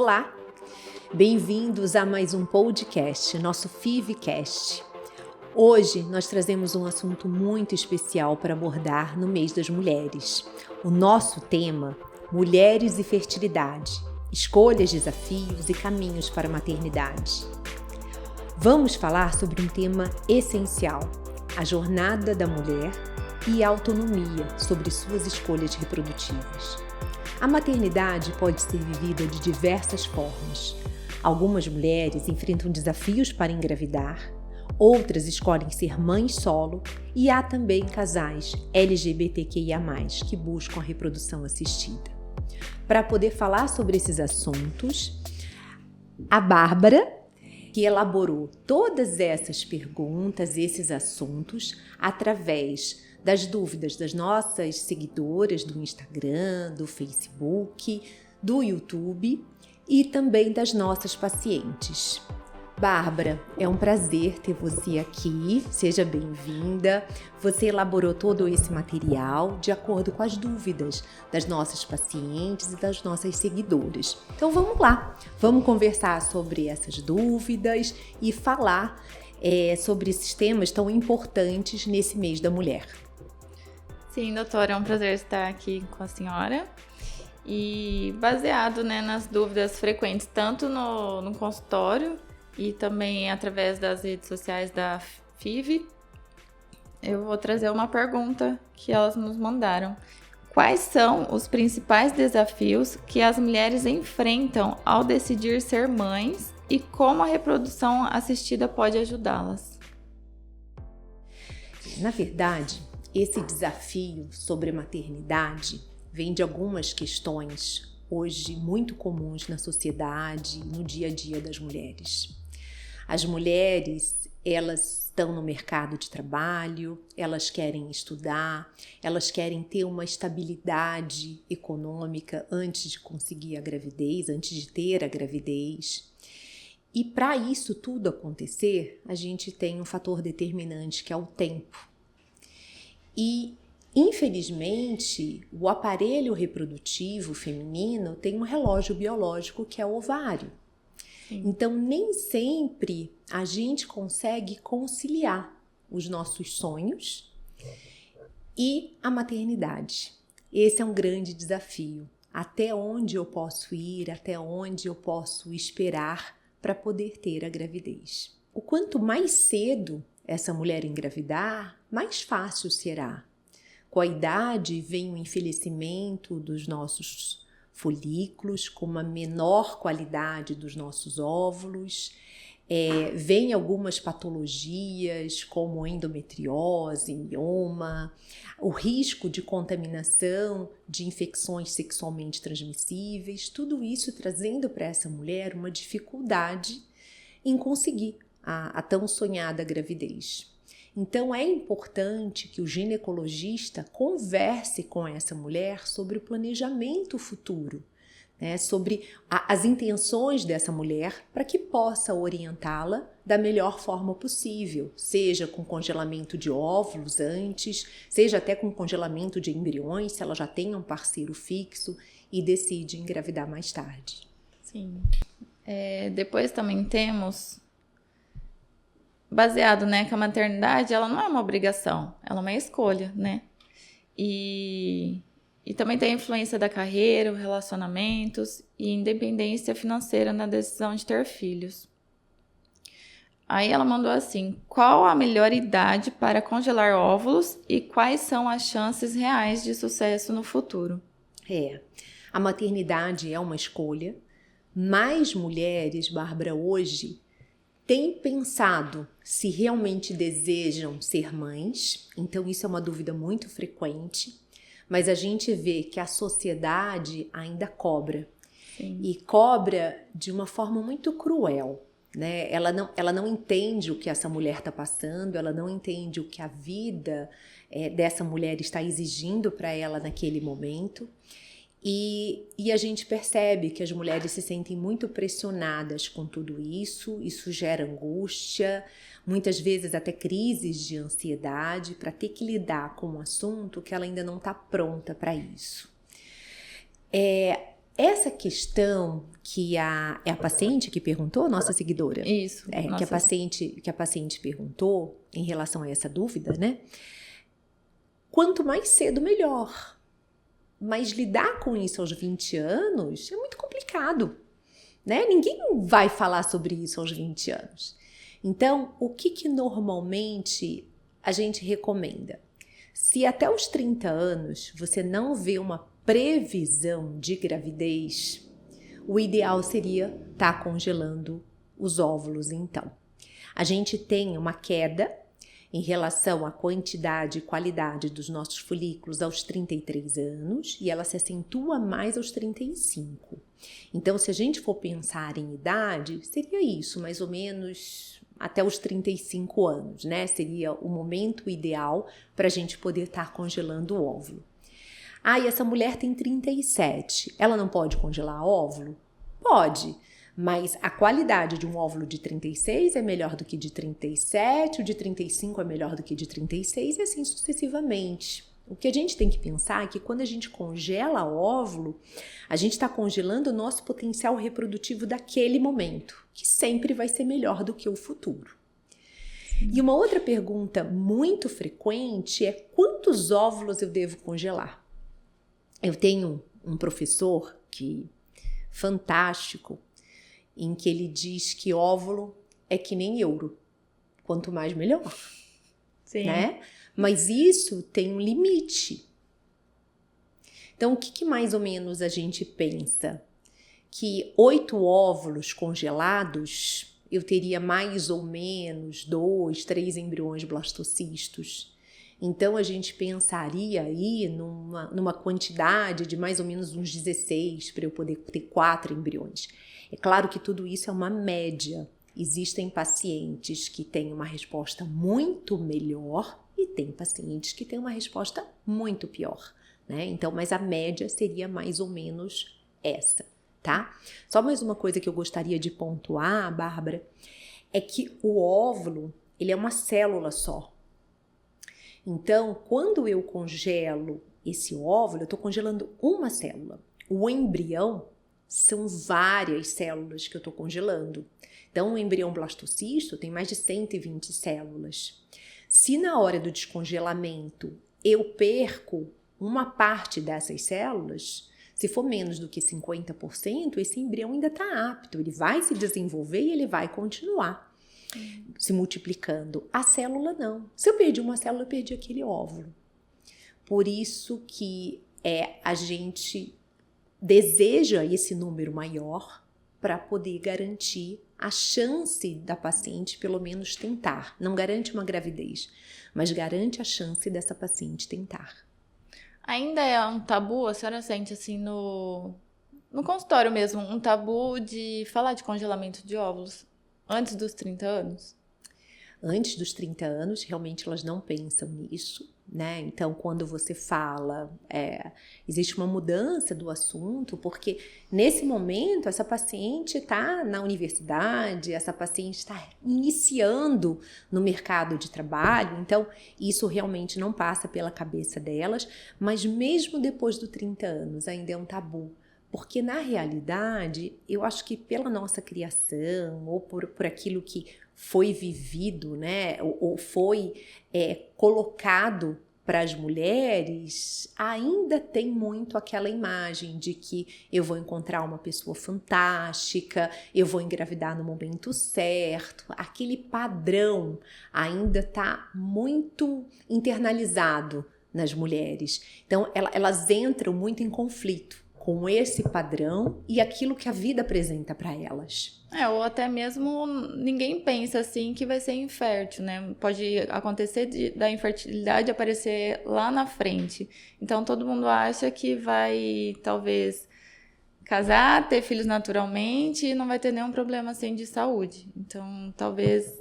Olá, bem-vindos a mais um podcast, nosso FIVcast. Hoje nós trazemos um assunto muito especial para abordar no mês das mulheres. O nosso tema, Mulheres e Fertilidade, escolhas, desafios e caminhos para a maternidade. Vamos falar sobre um tema essencial, a jornada da mulher e a autonomia sobre suas escolhas reprodutivas. A maternidade pode ser vivida de diversas formas. Algumas mulheres enfrentam desafios para engravidar, outras escolhem ser mães solo e há também casais LGBTQIA+, que buscam a reprodução assistida. Para poder falar sobre esses assuntos, a Bárbara, que elaborou todas essas perguntas, esses assuntos, através das dúvidas das nossas seguidoras do Instagram, do Facebook, do YouTube e também das nossas pacientes. Bárbara, é um prazer ter você aqui, seja bem-vinda. Você elaborou todo esse material de acordo com as dúvidas das nossas pacientes e das nossas seguidoras. Então vamos lá, vamos conversar sobre essas dúvidas e falar sobre esses temas tão importantes nesse mês da mulher. Sim, doutora, é um prazer estar aqui com a senhora. E baseado, nas dúvidas frequentes, tanto no consultório e também através das redes sociais da FIV, eu vou trazer uma pergunta que elas nos mandaram. Quais são os principais desafios que as mulheres enfrentam ao decidir ser mães e como a reprodução assistida pode ajudá-las? Na verdade, esse desafio sobre a maternidade vem de algumas questões hoje muito comuns na sociedade e no dia a dia das mulheres. As mulheres, elas estão no mercado de trabalho, elas querem estudar, elas querem ter uma estabilidade econômica antes de conseguir a gravidez, antes de ter a gravidez. E para isso tudo acontecer, a gente tem um fator determinante que é o tempo. E, infelizmente, o aparelho reprodutivo feminino tem um relógio biológico que é o ovário. Sim. Então, nem sempre a gente consegue conciliar os nossos sonhos e a maternidade. Esse é um grande desafio. Até onde eu posso ir, até onde eu posso esperar para poder ter a gravidez. O quanto mais cedo essa mulher engravidar, mais fácil será. Com a idade vem o envelhecimento dos nossos folículos, com uma menor qualidade dos nossos óvulos, vem algumas patologias como endometriose, mioma, o risco de contaminação de infecções sexualmente transmissíveis, tudo isso trazendo para essa mulher uma dificuldade em conseguir a tão sonhada gravidez. Então é importante que o ginecologista converse com essa mulher sobre o planejamento futuro, sobre as intenções dessa mulher para que possa orientá-la da melhor forma possível, seja com congelamento de óvulos antes, seja até com congelamento de embriões, se ela já tem um parceiro fixo e decide engravidar mais tarde. Sim. Depois também temos baseado, que a maternidade, ela não é uma obrigação, ela é uma escolha, E também tem a influência da carreira, relacionamentos e independência financeira na decisão de ter filhos. Aí ela mandou assim: qual a melhor idade para congelar óvulos e quais são as chances reais de sucesso no futuro? A maternidade é uma escolha. Mais mulheres, Bárbara, hoje têm pensado se realmente desejam ser mães, então isso é uma dúvida muito frequente, mas a gente vê que a sociedade ainda cobra. Sim. E cobra de uma forma muito cruel, Ela não entende o que essa mulher está passando, ela não entende o que a vida dessa mulher está exigindo para ela naquele momento. E a gente percebe que as mulheres se sentem muito pressionadas com tudo isso gera angústia, muitas vezes até crises de ansiedade para ter que lidar com um assunto que ela ainda não está pronta para isso. Essa questão que é a paciente que perguntou, nossa seguidora? Isso. Que a paciente perguntou em relação a essa dúvida, né? Quanto mais cedo, melhor. Mas lidar com isso aos 20 anos é muito complicado, né? Ninguém vai falar sobre isso aos 20 anos. Então, o que normalmente a gente recomenda? Se até os 30 anos você não vê uma previsão de gravidez, o ideal seria estar congelando os óvulos, então. A gente tem uma queda em relação à quantidade e qualidade dos nossos folículos aos 33 anos e ela se acentua mais aos 35. Então, se a gente for pensar em idade, seria isso, mais ou menos até os 35 anos, né? Seria o momento ideal para a gente poder estar congelando o óvulo. E essa mulher tem 37, ela não pode congelar óvulo? Pode, mas a qualidade de um óvulo de 36 é melhor do que de 37, o de 35 é melhor do que de 36 e assim sucessivamente. O que a gente tem que pensar é que quando a gente congela óvulo, a gente está congelando o nosso potencial reprodutivo daquele momento, que sempre vai ser melhor do que o futuro. E uma outra pergunta muito frequente é quantos óvulos eu devo congelar? Eu tenho um professor fantástico, em que ele diz que óvulo é que nem euro. Quanto mais, melhor. Sim. Né? Mas isso tem um limite. Então, o que mais ou menos a gente pensa? Que 8 óvulos congelados, eu teria mais ou menos 2, 3 embriões blastocistos. Então, a gente pensaria aí numa quantidade de mais ou menos uns 16 para eu poder ter 4 embriões. É claro que tudo isso é uma média. Existem pacientes que têm uma resposta muito melhor e tem pacientes que têm uma resposta muito pior, né? Então, mas a média seria mais ou menos essa, tá? Só mais uma coisa que eu gostaria de pontuar, Bárbara, é que o óvulo, ele é uma célula só. Então, quando eu congelo esse óvulo, eu estou congelando uma célula. O embrião são várias células que eu estou congelando. Então, o embrião blastocisto tem mais de 120 células. Se na hora do descongelamento eu perco uma parte dessas células, se for menos do que 50%, esse embrião ainda está apto, ele vai se desenvolver e ele vai continuar se multiplicando. A célula não. Se eu perdi uma célula, eu perdi aquele óvulo. Por isso que a gente deseja esse número maior para poder garantir a chance da paciente pelo menos tentar. Não garante uma gravidez, mas garante a chance dessa paciente tentar. Ainda é um tabu, a senhora sente assim no consultório mesmo, um tabu de falar de congelamento de óvulos antes dos 30 anos? Antes dos 30 anos, realmente elas não pensam nisso, né? Então, quando você fala, existe uma mudança do assunto, porque nesse momento essa paciente está na universidade, essa paciente está iniciando no mercado de trabalho, então isso realmente não passa pela cabeça delas, mas mesmo depois dos 30 anos ainda é um tabu. Porque, na realidade, eu acho que pela nossa criação ou por aquilo que foi vivido, né, ou foi colocado para as mulheres, ainda tem muito aquela imagem de que eu vou encontrar uma pessoa fantástica, eu vou engravidar no momento certo. Aquele padrão ainda está muito internalizado nas mulheres. Então, elas entram muito em conflito com esse padrão e aquilo que a vida apresenta para elas. Ou até mesmo ninguém pensa assim que vai ser infértil, né? Pode acontecer da infertilidade aparecer lá na frente. Então todo mundo acha que vai talvez casar, ter filhos naturalmente e não vai ter nenhum problema assim de saúde. Então talvez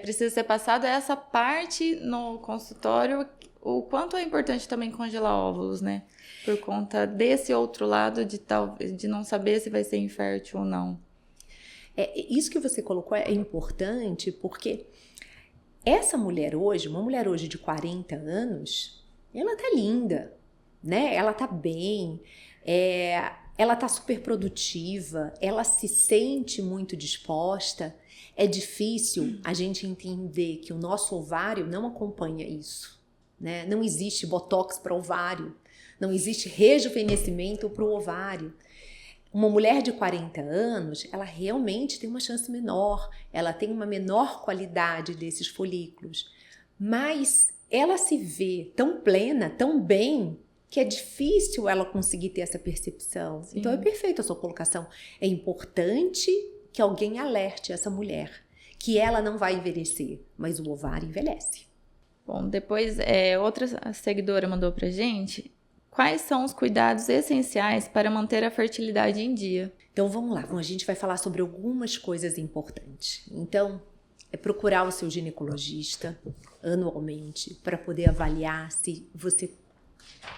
precisa ser passada essa parte no consultório, o quanto é importante também congelar óvulos, né? Por conta desse outro lado de não saber se vai ser infértil ou não. Isso que você colocou é importante porque essa mulher hoje, uma mulher hoje de 40 anos, ela tá linda, né? Ela tá bem. ela tá super produtiva, ela se sente muito disposta. É difícil a gente entender que o nosso ovário não acompanha isso, né? Não existe botox para ovário, não existe rejuvenescimento para o ovário. Uma mulher de 40 anos, ela realmente tem uma chance menor, ela tem uma menor qualidade desses folículos, mas ela se vê tão plena, tão bem, que é difícil ela conseguir ter essa percepção. Sim. Então é perfeita a sua colocação. É importante que alguém alerte essa mulher que ela não vai envelhecer, mas o ovário envelhece. Bom, depois outra seguidora mandou pra gente: quais são os cuidados essenciais para manter a fertilidade em dia? Então vamos lá, a gente vai falar sobre algumas coisas importantes. Então, é procurar o seu ginecologista anualmente para poder avaliar se você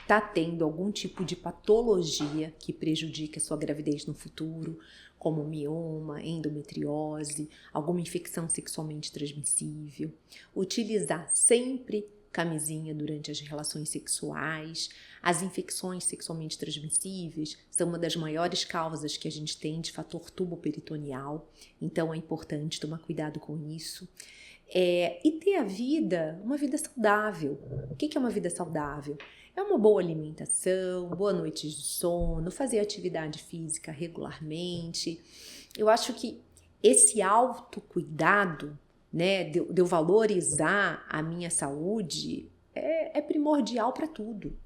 está tendo algum tipo de patologia que prejudique a sua gravidez no futuro, como mioma, endometriose, alguma infecção sexualmente transmissível. Utilizar sempre camisinha durante as relações sexuais. As infecções sexualmente transmissíveis são uma das maiores causas que a gente tem de fator tuboperitoneal, então é importante tomar cuidado com isso. E ter uma vida saudável. O que é uma vida saudável? É uma boa alimentação, boa noite de sono, fazer atividade física regularmente. Eu acho que esse autocuidado, né, de eu valorizar a minha saúde, é primordial para tudo.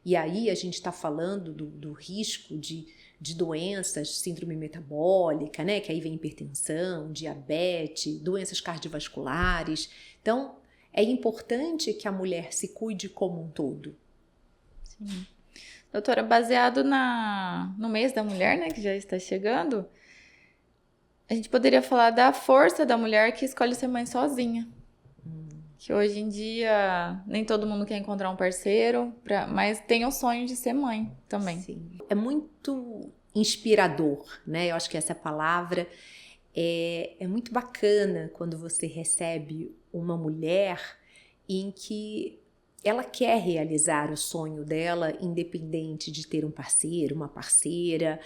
E aí a gente está falando do risco de doenças, síndrome metabólica, né, que aí vem hipertensão, diabetes, doenças cardiovasculares. Então, é importante que a mulher se cuide como um todo. Sim. Doutora, baseado no mês da mulher, né, que já está chegando, a gente poderia falar da força da mulher que escolhe ser mãe sozinha. Que hoje em dia nem todo mundo quer encontrar um parceiro, mas tem o sonho de ser mãe também. Sim. É muito inspirador, né? Eu acho que essa palavra é muito bacana quando você recebe uma mulher em que ela quer realizar o sonho dela, independente de ter um parceiro, uma parceira.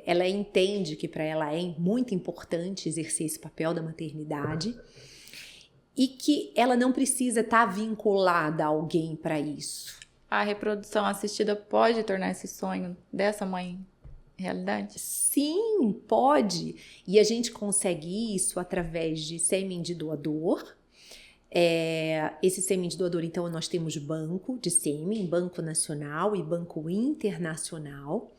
Ela entende que para ela é muito importante exercer esse papel da maternidade e que ela não precisa estar vinculada a alguém para isso. A reprodução assistida pode tornar esse sonho dessa mãe realidade? Sim, pode. E a gente consegue isso através de sêmen de doador. Esse sêmen de doador, então, nós temos banco de sêmen, banco nacional e banco internacional.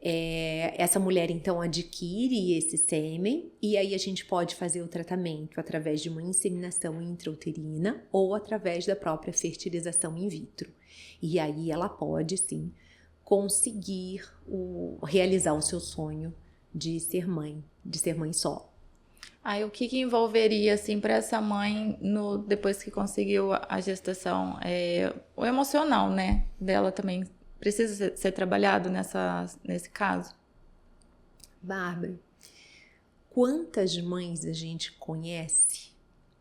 Essa mulher, então, adquire esse sêmen e aí a gente pode fazer o tratamento através de uma inseminação intrauterina ou através da própria fertilização in vitro. E aí ela pode, sim, conseguir realizar o seu sonho de ser mãe solo. Aí o que envolveria, assim, para essa mãe, depois que conseguiu a gestação? O emocional, né, dela também precisa ser trabalhado nesse caso? Bárbara, quantas mães a gente conhece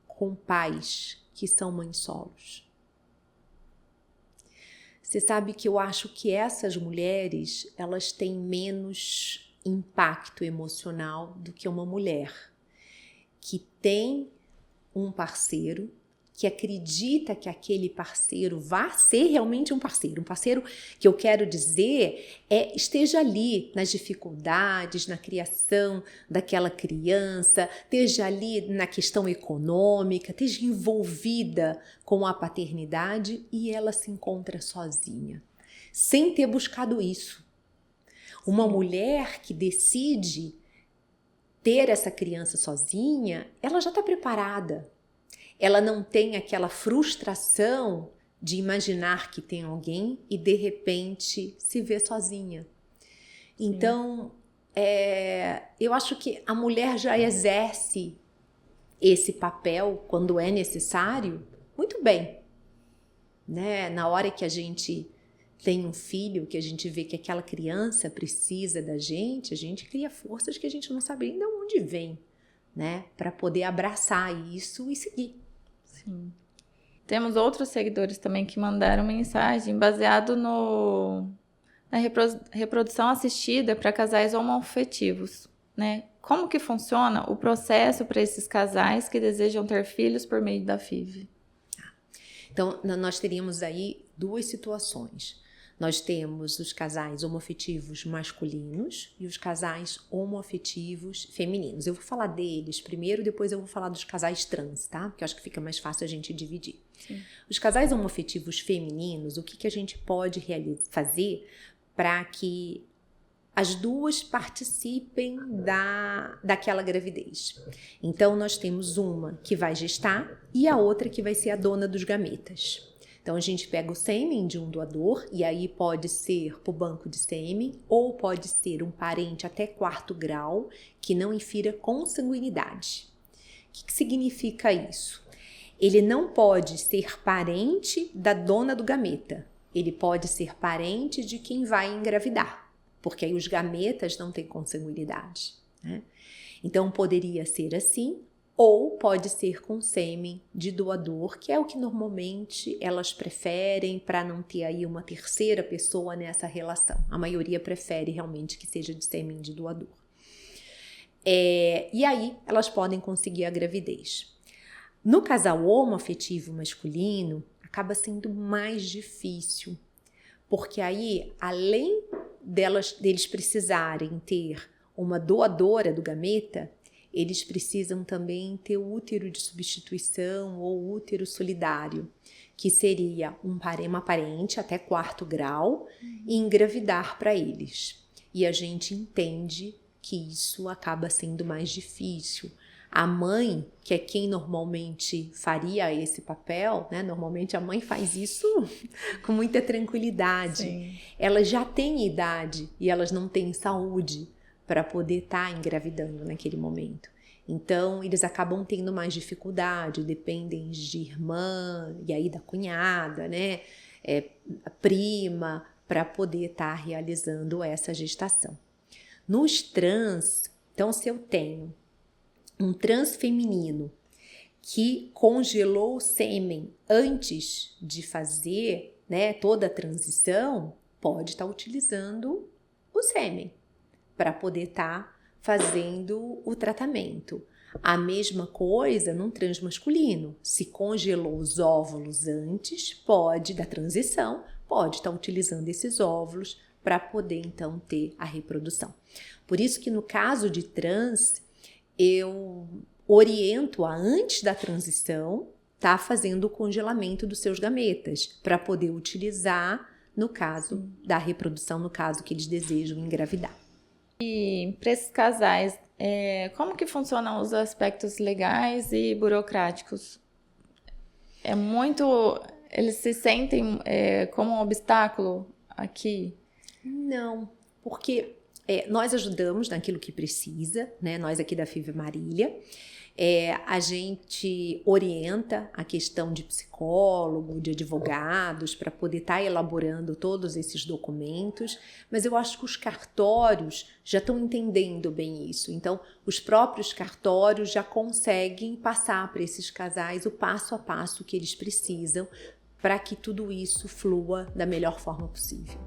com pais que são mães solos? Você sabe que eu acho que essas mulheres, elas têm menos impacto emocional do que uma mulher que tem um parceiro, que acredita que aquele parceiro vai ser realmente um parceiro. Um parceiro que eu quero dizer esteja ali nas dificuldades, na criação daquela criança, esteja ali na questão econômica, esteja envolvida com a paternidade e ela se encontra sozinha, sem ter buscado isso. Uma mulher que decide ter essa criança sozinha, ela já está preparada. Ela não tem aquela frustração de imaginar que tem alguém e de repente se vê sozinha. Então, eu acho que a mulher já exerce esse papel quando é necessário muito bem, né? Na hora que a gente tem um filho, que a gente vê que aquela criança precisa da gente, a gente cria forças que a gente não sabe ainda onde vem, né? Para poder abraçar isso e seguir. Sim. Temos outros seguidores também que mandaram mensagem baseado na reprodução assistida para casais homoafetivos, né? Como que funciona o processo para esses casais que desejam ter filhos por meio da FIV? Então, nós teríamos aí duas situações. Nós temos os casais homoafetivos masculinos e os casais homoafetivos femininos. Eu vou falar deles primeiro, depois eu vou falar dos casais trans, tá? Porque eu acho que fica mais fácil a gente dividir. Sim. Os casais homoafetivos femininos, o que a gente pode fazer para que as duas participem daquela gravidez? Então, nós temos uma que vai gestar e a outra que vai ser a dona dos gametas. Então, a gente pega o sêmen de um doador, e aí pode ser por banco de sêmen, ou pode ser um parente até 4º grau, que não infira consanguinidade. O que significa isso? Ele não pode ser parente da dona do gameta, ele pode ser parente de quem vai engravidar, porque aí os gametas não têm consanguinidade, né? Então, poderia ser assim, ou pode ser com sêmen de doador, que é o que normalmente elas preferem para não ter aí uma terceira pessoa nessa relação. A maioria prefere realmente que seja de sêmen de doador. E aí elas podem conseguir a gravidez. No casal homoafetivo masculino, acaba sendo mais difícil, porque aí, além deles precisarem ter uma doadora do gameta, eles precisam também ter o útero de substituição ou útero solidário, que seria uma parente até 4º grau e engravidar para eles. E a gente entende que isso acaba sendo mais difícil. A mãe, que é quem normalmente faria esse papel, né? Normalmente a mãe faz isso com muita tranquilidade. Sim. Elas já têm idade e elas não têm saúde para poder estar engravidando naquele momento. Então, eles acabam tendo mais dificuldade, dependem de irmã, e aí da cunhada, né? A prima, para poder estar realizando essa gestação. Nos trans, então, se eu tenho um trans feminino que congelou o sêmen antes de fazer, né, toda a transição, pode estar utilizando o sêmen para poder estar fazendo o tratamento. A mesma coisa num transmasculino. Se congelou os óvulos antes, da transição, pode estar utilizando esses óvulos para poder então ter a reprodução. Por isso que no caso de trans, eu oriento a antes da transição, tá fazendo o congelamento dos seus gametas para poder utilizar no caso da reprodução, no caso que eles desejam engravidar. E para esses casais, como que funcionam os aspectos legais e burocráticos? Eles se sentem como um obstáculo aqui? Não, porque nós ajudamos naquilo que precisa, né? Nós aqui da FIV Marília, a gente orienta a questão de psicólogo, de advogados, para poder estar elaborando todos esses documentos, mas eu acho que os cartórios já estão entendendo bem isso. Então, os próprios cartórios já conseguem passar para esses casais o passo a passo que eles precisam para que tudo isso flua da melhor forma possível.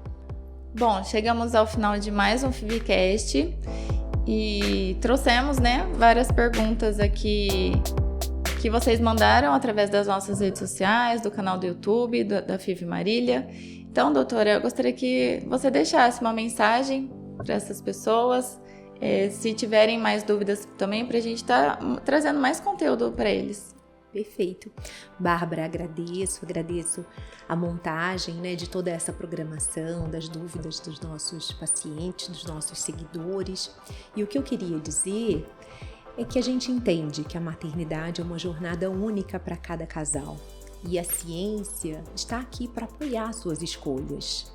Bom, chegamos ao final de mais um FIVcast e trouxemos, né, várias perguntas aqui que vocês mandaram através das nossas redes sociais, do canal do YouTube, da FIV Marília. Então, doutora, eu gostaria que você deixasse uma mensagem para essas pessoas, se tiverem mais dúvidas também, para a gente estar trazendo mais conteúdo para eles. Perfeito. Bárbara, agradeço a montagem, né, de toda essa programação, das dúvidas dos nossos pacientes, dos nossos seguidores. E o que eu queria dizer é que a gente entende que a maternidade é uma jornada única para cada casal. E a ciência está aqui para apoiar suas escolhas.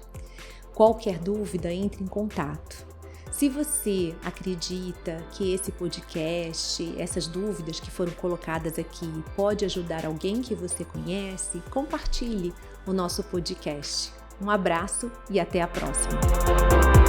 Qualquer dúvida, entre em contato. Se você acredita que esse podcast, essas dúvidas que foram colocadas aqui, pode ajudar alguém que você conhece, compartilhe o nosso podcast. Um abraço e até a próxima!